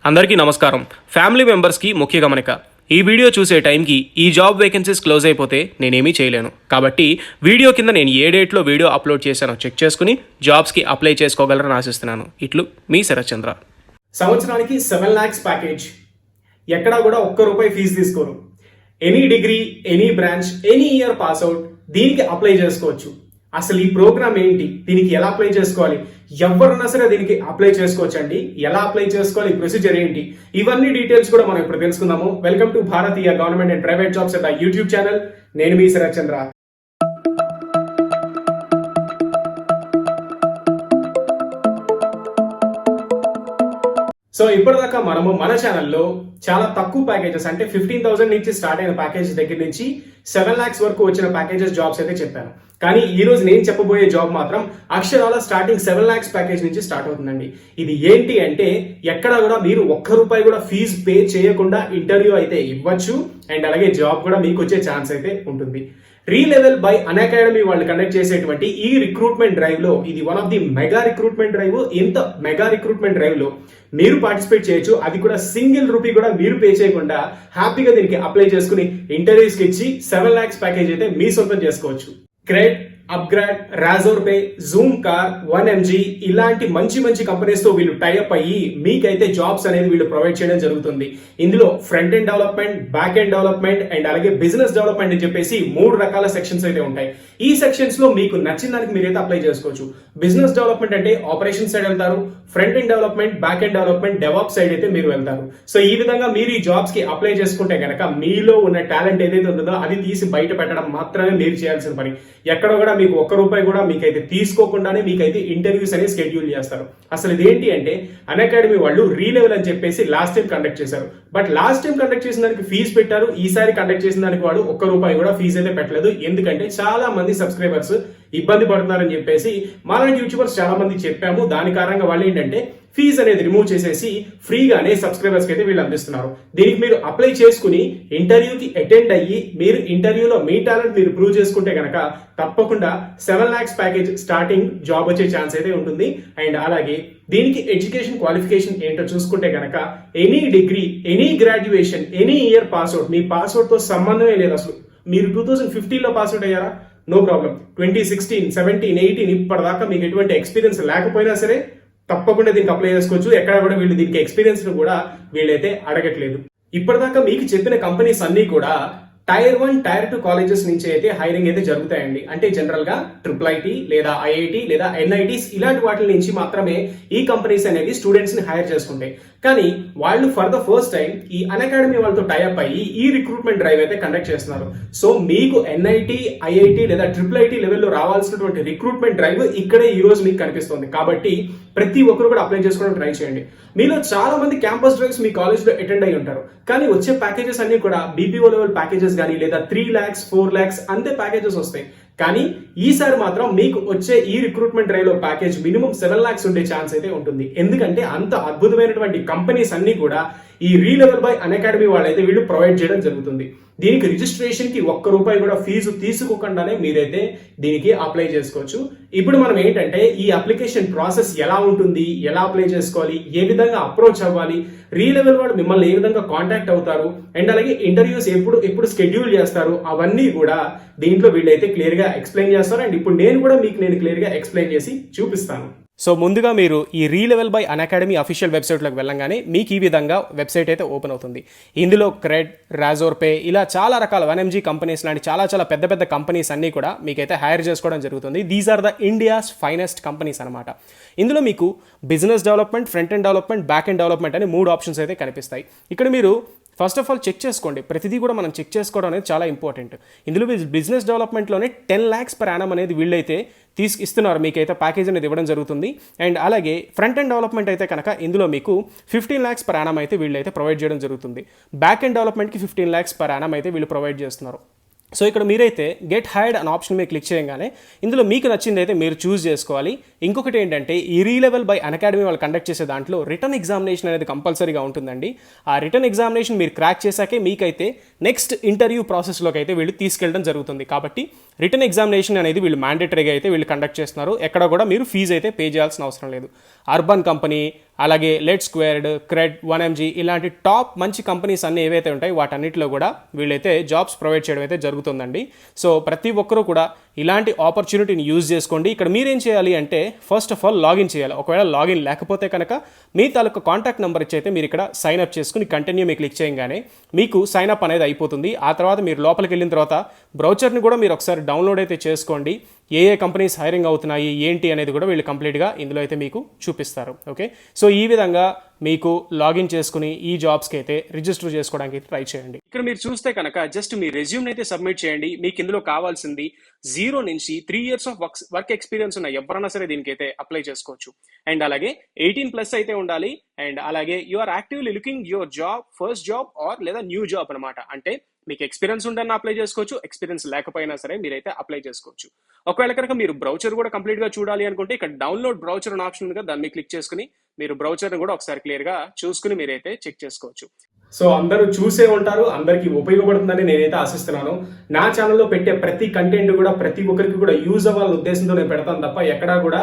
అందరికీ నమస్కారం. ఫ్యామిలీ మెంబర్స్కి ముఖ్య గమనిక. ఈ వీడియో చూసే టైంకి ఈ జాబ్ వేకెన్సీస్ క్లోజ్ అయిపోతే నేనేమీ చేయలేను. కాబట్టి వీడియో కింద నేను ఏ డేట్లో వీడియో అప్లోడ్ చేశానో చెక్ చేసుకుని జాబ్స్కి అప్లై చేసుకోగలరని ఆశిస్తున్నాను. ఇట్లు మీ శరత్ చంద్ర. సంవత్సరానికి 7 lakhs ప్యాకేజ్. ఎక్కడా కూడా ₹1 ఫీజు తీసుకోరు. Any degree, any branch, any year pass out దీనికి అప్లై చేసుకోవచ్చు. అసలు ఈ ప్రోగ్రామ్ ఏంటి, దీనికి ఎలా అప్లై చేసుకోవాలి, ఎవరన్నా సరే దీనికి అప్లై చేసుకోవచ్చు అండి. ఎలా అప్లై చేసుకోవాలి, ప్రొసీజర్ ఏంటి, ఇవన్నీ డీటెయిల్స్ కూడా మనం ఇప్పుడు తెలుసుకుందాము. Welcome to Bharatiya government and private jobs at YouTube channel. నేను మీ శరత్ చంద్ర. సో ఇప్పటిదాకా మనము మన ఛానల్లో చాలా తక్కువ ప్యాకేజెస్, అంటే 15,000 నుంచి స్టార్ట్ అయిన ప్యాకేజ్ దగ్గర నుంచి 7 lakhs వరకు వచ్చిన ప్యాకేజెస్ జాబ్స్ అయితే చెప్పాను. కానీ ఈ రోజు నేను చెప్పబోయే జాబ్ మాత్రం అక్షరాల స్టార్టింగ్ 7 lakhs ప్యాకేజ్ నుంచి స్టార్ట్ అవుతుందండి. ఇది ఏంటి అంటే ఎక్కడా కూడా మీరు ₹1 కూడా ఫీజు పే చేయకుండా ఇంటర్వ్యూ అయితే ఇవ్వచ్చు. అండ్ అలాగే జాబ్ కూడా మీకు వచ్చే ఛాన్స్ అయితే ఉంటుంది. రీలెవెల్ బై అన్అకాడమీ వాళ్ళు కండక్ట్ చేసేటువంటి ఈ రిక్రూట్మెంట్ డ్రైవ్ లో ఇది one of the mega recruitment drive. ఇంత మెగా రిక్రూట్మెంట్ డ్రైవ్ లో మీరు పార్టిసిపేట్ చేయొచ్చు. అది కూడా ₹1 కూడా మీరు పే చేయకుండా హ్యాపీగా దీనికి అప్లై చేసుకుని ఇంటర్వ్యూస్కి ఇచ్చి 7 lakhs ప్యాకేజ్ అయితే మీ సొంతం చేసుకోవచ్చు. Cred, upGrad, Razorpay, Zoomcar, 1MG ఇలాంటి మంచి మంచి కంపెనీస్ తో వీళ్ళు టైఅప్ అయ్యి మీకైతే జాబ్స్ అనేది వీళ్ళు ప్రొవైడ్ చేయడం జరుగుతుంది. ఇందులో front end development, back end development and అలాగే బిజినెస్ డెవలప్మెంట్ అని చెప్పేసి 3 రకాల సెక్షన్స్ అయితే ఉంటాయి. ఈ సెక్షన్స్ లో మీకు నచ్చిన దానికి మీరైతే అప్లై చేసుకోవచ్చు. బిజినెస్ డెవలప్మెంట్ అంటే ఆపరేషన్ సైడ్ వెళ్తారు, front end development, back end development, DevOps side అయితే మీరు వెళ్తారు. సో ఈ విధంగా మీరు ఈ జాబ్స్ కి అప్లై చేసుకుంటే గనక మీలో ఉన్న టాలెంట్ ఏదైతే ఉంటుందో అది తీసి బయట పెట్టడం మాత్రమే మీరు చేయాల్సిన పని. ఎక్కడ కూడా మీకు ₹1 కూడా మీకైతే తీసుకోకుండానే మీకైతే ఇంటర్వ్యూస్ అనేది షెడ్యూల్ చేస్తారు. అసలు ఇదేంటి అంటే అన్అకాడమీ వాళ్ళు రీలెవెల్ అని చెప్పేసి లాస్ట్ టైం కండక్ట్ చేశారు. బట్ లాస్ట్ టైం కండక్ట్ చేసిన దానికి ఫీజు పెట్టారు. ఈసారి కండక్ట్ చేసిన దానికి వాళ్ళు ₹1 కూడా ఫీజు అయితే పెట్టలేదు. ఎందుకంటే చాలా మంది సబ్స్క్రైబర్స్ ఇబ్బంది పడుతున్నారని చెప్పేసి మాలాంటి యూట్యూబర్స్ చాలా మంది చెప్పాము. దాని కారణంగా వాళ్ళు ఏంటంటే ఫీజు అనేది రిమూవ్ చేసేసి ఫ్రీగానే సబ్స్క్రైబర్స్కి అయితే వీళ్ళు అందిస్తున్నారు. దీనికి మీరు అప్లై చేసుకుని ఇంటర్వ్యూకి అటెండ్ అయ్యి మీరు ఇంటర్వ్యూలో మీ టాలెంట్ మీరు ప్రూవ్ చేసుకుంటే కనుక తప్పకుండా 7 lakhs ప్యాకేజ్ స్టార్టింగ్ జాబ్ వచ్చే ఛాన్స్ అయితే ఉంటుంది. అండ్ అలాగే దీనికి ఎడ్యుకేషన్ క్వాలిఫికేషన్ ఏంటో చూసుకుంటే కనుక any degree, any graduation, any year pass out, మీ పాస్అవుట్ తో సంబంధమే లేదు. అసలు మీరు 2015లో పాస్అవుట్ అయ్యారా, నో ప్రాబ్లం. 2016, 17, 18 ఇప్పటిదాకా మీకు ఎటువంటి ఎక్స్పీరియన్స్ లేకపోయినా సరే తప్పకుండా దీనికి అప్లై చేసుకోవచ్చు. ఎక్కడ కూడా వీళ్ళు దీనికి ఎక్స్పీరియన్స్ ను కూడా వీళ్ళైతే అడగట్లేదు. ఇప్పటిదాకా మీకు చెప్పిన కంపెనీస్ అన్ని కూడా Tier 1, Tier 2 కాలేజెస్ నుంచి అయితే హైరింగ్ అయితే జరుగుతాయండి. అంటే జనరల్ గా IIIT లేదా IIT లేదా NITs ఇలాంటి వాటి నుంచి మాత్రమే ఈ కంపెనీస్ అనేది స్టూడెంట్స్ ని హైర్ చేసుకుంటాయి. కానీ వాళ్ళు ఫర్ ద ఫస్ట్ టైం ఈ అన్అకాడమీ వాళ్ళతో టైఅప్ అయ్యి ఈ రిక్రూట్మెంట్ డ్రైవ్ అయితే కండక్ట్ చేస్తున్నారు. సో మీకు NIT, IIT లేదా IIIT లెవెల్లో రావాల్సినటువంటి రిక్రూట్మెంట్ డ్రైవ్ ఇక్కడే ఈ రోజు మీకు కనిపిస్తుంది. కాబట్టి ప్రతి ఒక్కరు కూడా అప్లై చేసుకోవడానికి ట్రై చేయండి. మీలో చాలా మంది క్యాంపస్ డ్రైవ్స్ మీ కాలేజ్ లో అటెండ్ అయ్యి ఉంటారు. కానీ వచ్చే ప్యాకేజెస్ అన్ని కూడా BPO లెవెల్ ప్యాకేజెస్ కానీ లేదా 3 lakhs, 4 lakhs అంతే ప్యాకేజెస్ వస్తాయి. కానీ ఈసారి మాత్రం మీకు వచ్చే ఈ రిక్రూట్మెంట్ డ్రైవ్ లో ప్యాకేజ్ మినిమం 7 lakhs ఉండే ఛాన్స్ అయితే ఉంటుంది. ఎందుకంటే అంత అద్భుతమైనటువంటి కంపెనీస్ అన్ని కూడా ఈ రీలెవెల్ బై అన్అకాడమీ వాళ్ళైతే వీళ్ళు ప్రొవైడ్ చేయడం జరుగుతుంది. దీనికి రిజిస్ట్రేషన్ కి ₹1 కూడా ఫీజు తీసుకోకుండానే మీరైతే దీనికి అప్లై చేసుకోవచ్చు. ఇప్పుడు మనం ఏంటంటే ఈ అప్లికేషన్ ప్రాసెస్ ఎలా ఉంటుంది, ఎలా అప్లై చేసుకోవాలి, ఏ విధంగా అప్రోచ్ అవ్వాలి, రీలెవెల్ వాళ్ళు మిమ్మల్ని ఏ విధంగా కాంటాక్ట్ అవుతారు అండ్ అలాగే ఇంటర్వ్యూస్ ఎప్పుడు షెడ్యూల్ చేస్తారు అవన్నీ కూడా దీంట్లో వీళ్ళైతే క్లియర్ గా ఎక్స్ప్లెయిన్ చేస్తారు. అండ్ ఇప్పుడు నేను కూడా మీకు క్లియర్ గా ఎక్స్ప్లెయిన్ చేసి చూపిస్తాను. సో ముందుగా మీరు ఈ రీలెవెల్ బై అన్అకాడమీ అఫీషియల్ వెబ్సైట్లోకి వెళ్ళంగానే మీకు ఈ విధంగా వెబ్సైట్ అయితే ఓపెన్ అవుతుంది. ఇందులో క్రెడ్, రాజోర్ పే ఇలా చాలా రకాల 1MG కంపెనీస్ లాంటి చాలా పెద్ద పెద్ద కంపెనీస్ అన్నీ కూడా మీకైతే హైర్ చేసుకోవడం జరుగుతుంది. These are the India's finest companies అనమాట. ఇందులో మీకు business development, front end development, back end development అని 3 ఆప్షన్స్ అయితే కనిపిస్తాయి. ఇక్కడ మీరు ఫస్ట్ ఆఫ్ ఆల్ చెక్ చేసుకోండి. ప్రతిదీ కూడా మనం చెక్ చేసుకోవడం అనేది చాలా ఇంపార్టెంట్. ఇందులో బిజినెస్ డెవలప్మెంట్లోనే 10 lakhs per annum అనేది వీళ్ళైతే ఇస్తున్నారు, మీకైతే ప్యాకేజ్ అనేది ఇవ్వడం జరుగుతుంది. అండ్ అలాగే ఫ్రంట్ ఎండ్ డెవలప్మెంట్ అయితే కనుక ఇందులో మీకు 15 lakhs per annum అయితే వీళ్ళైతే ప్రొవైడ్ చేయడం జరుగుతుంది. బ్యాక్ ఎండ్ డెవలప్మెంట్కి 15 lakhs per annum అయితే వీళ్ళు ప్రొవైడ్ చేస్తున్నారు. సో ఇక్కడ మీరైతే గెట్ హైర్డ్ అనే ఆప్షన్ మీద క్లిక్ చేయగానే ఇందులో మీకు నచ్చింది అయితే మీరు చూస్ చేసుకోవాలి. ఇంకొకటి ఏంటంటే ఈ రీలెవెల్ బై అన్అకాడమీ వాళ్ళు కండక్ట్ చేసే దాంట్లో రిటర్న్ ఎగ్జామినేషన్ అనేది కంపల్సరీగా ఉంటుందండి. ఆ రిటర్న్ ఎగ్జామినేషన్ మీరు క్రాక్ చేశాకే మీకైతే నెక్స్ట్ ఇంటర్వ్యూ ప్రాసెస్లోకి అయితే వీళ్ళు తీసుకెళ్ళడం జరుగుతుంది. కాబట్టి రిటర్న్ ఎగ్జామినేషన్ అనేది వీళ్ళు మ్యాండేటరీగా అయితే వీళ్ళు కండక్ట్ చేస్తున్నారు. ఎక్కడ కూడా మీరు ఫీజు అయితే పే చేయాల్సిన అవసరం లేదు. అర్బన్ కంపెనీ, అలాగే లెట్ స్క్వేర్డ్, క్రెడ్, 1mg ఇలాంటి టాప్ మంచి కంపెనీస్ అన్ని ఏవైతే ఉంటాయి వాటన్నిటిలో కూడా వీళ్ళైతే జాబ్స్ ప్రొవైడ్ చేయడం అయితే జరుగుతుందండి. సో ప్రతి ఒక్కరూ కూడా ఇలాంటి ఆపర్చునిటీని యూజ్ చేసుకోండి. ఇక్కడ మీరేం చేయాలి అంటే ఫస్ట్ ఆఫ్ ఆల్ లాగిన్ చేయాలి. ఒకవేళ లాగిన్ లేకపోతే కనుక మీ తాలూకు కాంటాక్ట్ నెంబర్ ఇచ్చి అయితే మీరు ఇక్కడ సైన్ అప్ చేసుకుని కంటిన్యూ మీ క్లిక్ చేయగానే మీకు సైన్ అప్ అనేది అయిపోతుంది. ఆ తర్వాత మీరు లోపలికి వెళ్ళిన తర్వాత బ్రౌచర్ని కూడా మీరు ఒకసారి డౌన్లోడ్ అయితే చేసుకోండి. ఏ కంపెనీస్ హైరింగ్ అవుతున్నాయి ఏంటి అనేది కూడా వీళ్ళు కంప్లీట్గా ఇందులో అయితే మీకు చూపిస్తారు. ఓకే, సో ఈ విధంగా మీకు లాగిన్ చేసుకుని ఈ జాబ్స్కి అయితే రిజిస్టర్ చేసుకోవడానికి అయితే ట్రై చేయండి. ఇక్కడ మీరు చూస్తే కనుక జస్ట్ మీ రెజ్యూమ్ అయితే సబ్మిట్ చేయండి. మీకు ఇందులో కావాల్సింది 0 నుంచి 3 years ఆఫ్ వర్క్ ఎక్స్పీరియన్స్ ఉన్న ఎవరైనా సరే దీనికైతే అప్లై చేసుకోవచ్చు. అండ్ అలాగే 18+ అయితే ఉండాలి. అండ్ అలాగే you are actively looking your job, first job or లేదా న్యూ జాబ్ అనమాట. అంటే మీకు ఎక్స్పీరియన్స్ ఉండని అప్లై చేసుకోవచ్చు, ఎక్స్పీరియన్స్ లేకపోయినా సరే మీరైతే అప్లై చేసుకోవచ్చు. ఒకవేళ కనుక మీరు బ్రౌచర్ కూడా కంప్లీట్గా చూడాలి అనుకుంటే ఇక్కడ డౌన్లోడ్ బ్రౌచర్ అనే ఆప్షన్ ఉంది కదా, దాన్ని క్లిక్ చేసుకుని మీరు బ్రౌచర్ని కూడా ఒకసారి క్లియర్గా చూసుకుని మీరైతే చెక్ చేసుకోవచ్చు. సో అందరూ చూసే ఉంటారు, అందరికీ ఉపయోగపడుతుందని నేనైతే ఆశిస్తున్నాను. నా ఛానల్లో పెట్టే ప్రతి కంటెంట్ కూడా ప్రతి ఒక్కరికి కూడా యూజ్ అవ్వాలనే ఉద్దేశంతో నేను పెడతాను తప్ప ఎక్కడా కూడా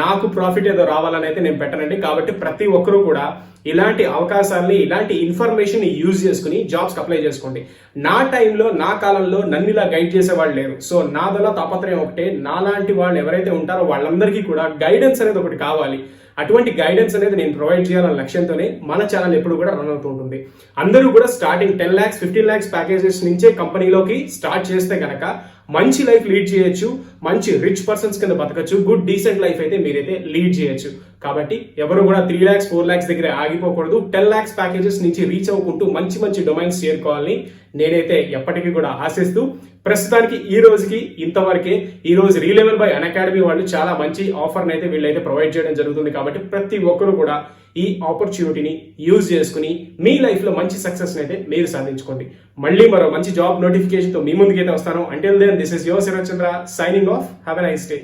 నాకు ప్రాఫిట్ ఏదో రావాలని అయితే నేను పెట్టనండి. కాబట్టి ప్రతి ఒక్కరూ కూడా ఇలాంటి అవకాశాలని, ఇలాంటి ఇన్ఫర్మేషన్ యూజ్ చేసుకుని జాబ్స్కి అప్లై చేసుకోండి. నా టైంలో, నా కాలంలో నన్ను ఇలా గైడ్ చేసే వాళ్ళు లేరు. సో నాదలా తాపత్రయం ఒకటే, నాలాంటి వాళ్ళు ఎవరైతే ఉంటారో వాళ్ళందరికీ కూడా గైడెన్స్ అనేది ఒకటి కావాలి. అటువంటి గైడెన్స్ అనేది నేను ప్రొవైడ్ చేయాలన్న లక్ష్యంతోనే మన ఛానల్ ఎప్పుడు కూడా రన్ అవుతూ ఉంటుంది. అందరూ కూడా స్టార్టింగ్ 10 lakhs 15 lakhs ప్యాకేజెస్ నుంచే కంపెనీలోకి స్టార్ట్ చేస్తే కనుక మంచి లైఫ్ లీడ్ చేయొచ్చు, మంచి రిచ్ పర్సన్స్ కింద బతకచ్చు, గుడ్ డీసెంట్ లైఫ్ అయితే మీరైతే లీడ్ చేయొచ్చు. కాబట్టి ఎవరు కూడా 3 lakhs 4 lakhs దగ్గర ఆగిపోకూడదు. 10 lakhs ప్యాకేజెస్ నుంచి రీచ్ అవ్వకుంటూ మంచి మంచి డొమైన్స్ చేరుకోవాలని నేనైతే ఎప్పటికీ కూడా ఆశిస్తూ ప్రస్తుతానికి ఈ రోజుకి ఇంతవరకే. ఈ రోజు రీలెవెల్ బై అన్అకాడమీ వాళ్ళు చాలా మంచి ఆఫర్ని అయితే వీళ్ళైతే ప్రొవైడ్ చేయడం జరుగుతుంది. కాబట్టి ప్రతి ఒక్కరు కూడా ఈ ఆపర్చునిటీని యూజ్ చేసుకుని మీ లైఫ్లో మంచి సక్సెస్ని అయితే మీరు సాధించుకోండి. మళ్ళీ మరో మంచి జాబ్ నోటిఫికేషన్తో మీ ముందుకైతే వస్తాను. Until then this is your Sharath Chandra signing off. Have a nice day.